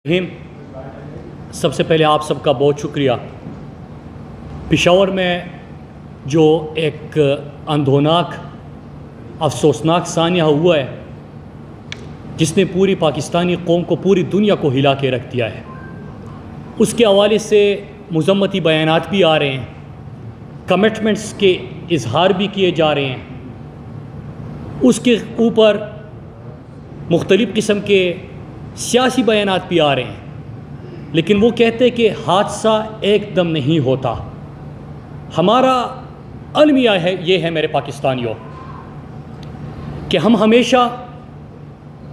Him सबसे पहले आप सबका बहुत शुक्रिया। पेशावर में जो एक अंधोनाक अफसोसनाक सानिया हुआ है जिसने पूरी पाकिस्तानी कौम को, पूरी दुनिया को हिला के रख दिया है, उसके हवाले से मज़म्मती बयानात भी आ रहे हैं, कमिटमेंट्स के इजहार भी किए जा रहे हैं, उसके ऊपर मुख्तलिफ़ किस्म के सियासी बयानात भी आ रहे हैं। लेकिन वो कहते हैं कि हादसा एकदम नहीं होता। हमारा अलमिया है, ये है मेरे पाकिस्तानियों, कि हम हमेशा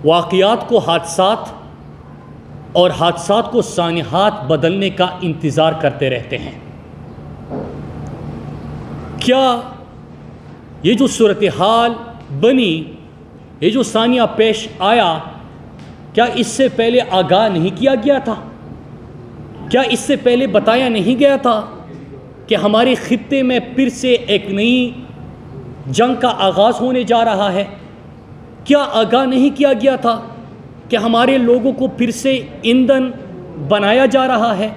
वाक़यात को हादसात और हादसात को सानिहात बदलने का इंतज़ार करते रहते हैं। क्या ये जो सूरत हाल बनी, ये जो सानिया पेश आया, क्या इससे पहले आगाह नहीं किया गया था? क्या इससे पहले बताया नहीं गया था कि हमारे ख़ित्ते में फिर से एक नई जंग का आगाज़ होने जा रहा है? क्या आगाह नहीं किया गया था कि हमारे लोगों को फिर से ईंधन बनाया जा रहा है?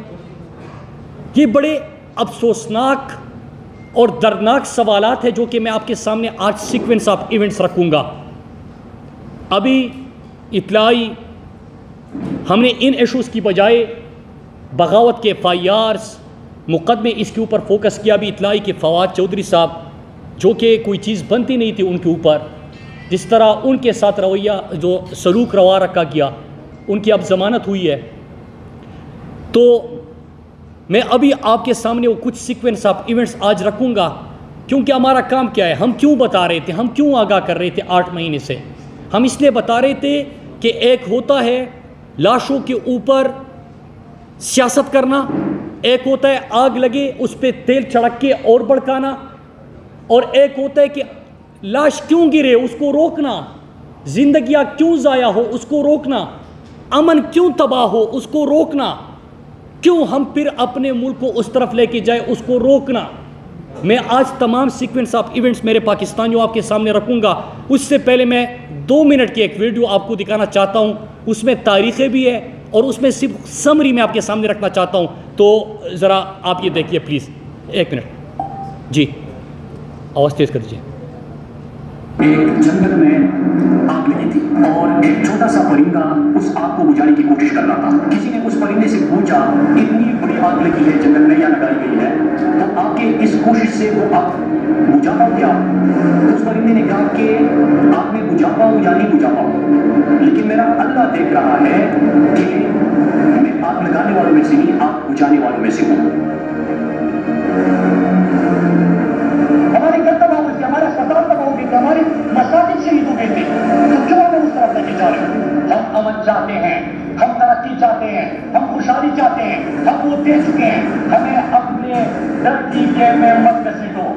ये बड़े अफसोसनाक और दर्दनाक सवालात हैं जो कि मैं आपके सामने आज सीक्वेंस ऑफ इवेंट्स रखूँगा। अभी इतलाई हमने इन इशूज़ की बजाय बगावत के FIRs मुकदमे इसके ऊपर फोकस किया। भी इतलाई के फवाद चौधरी साहब, जो कि कोई चीज़ बनती नहीं थी उनके ऊपर, जिस तरह उनके साथ रवैया जो सलूक रवा रखा गया, उनकी अब ज़मानत हुई है। तो मैं अभी आपके सामने वो कुछ सीक्वेंस ऑफ इवेंट्स आज रखूँगा, क्योंकि हमारा काम क्या है, हम क्यों बता रहे थे, हम क्यों आगाह कर रहे थे 8 महीने से। हम इसलिए बता रहे थे कि एक होता है लाशों के ऊपर सियासत करना, एक होता है आग लगे उस पर तेल छिड़क के और भड़काना, और एक होता है कि लाश क्यों गिरे उसको रोकना, जिंदगियां क्यों ज़ाया हो उसको रोकना, अमन क्यों तबाह हो उसको रोकना, क्यों हम फिर अपने मुल्क को उस तरफ लेके जाए उसको रोकना। मैं आज तमाम सीक्वेंस ऑफ इवेंट्स मेरे पाकिस्तानियों आपके सामने रखूँगा। उससे पहले मैं 2 मिनट की एक वीडियो आपको दिखाना चाहता हूँ, उसमें तारीखें भी है और उसमें सिर्फ समरी मैं आपके सामने रखना चाहता हूँ। तो ज़रा आप ये देखिए प्लीज़, 1 मिनट जी, आवाज़ तेज़ कर दीजिए। एक जंगल में आग लगी थी और एक छोटा सा परिंदा उस आग को बुझाने की कोशिश कर रहा था। किसी ने उस परिंदे से पूछा, इतनी बड़ी आग लगी है जंगल में या लगाई गई है, तो आपके इस कोशिश से वो आग बुझा पाओ क्या? उस परिंदे ने कहा कि आग में बुझा पाऊँ या नहीं बुझा पाऊँ, लेकिन मेरा अल्लाह देख रहा है कि मैं आग लगाने वालों में से नहीं, आग बुझाने वालों में से हूँ। हमारी कर्तव्य होगी, हमारा सतर्कता होगी कि हमारी मसाजिद शहीद हो गए थे, तो क्यों हमें उस तरफ लेके जा रहे हो? हम अमन चाहते हैं, हम तरक्की चाहते हैं, हम खुशहाली चाहते हैं, हम वो दे चुके हैं। हमें अपने धरती के में मत घसीटो।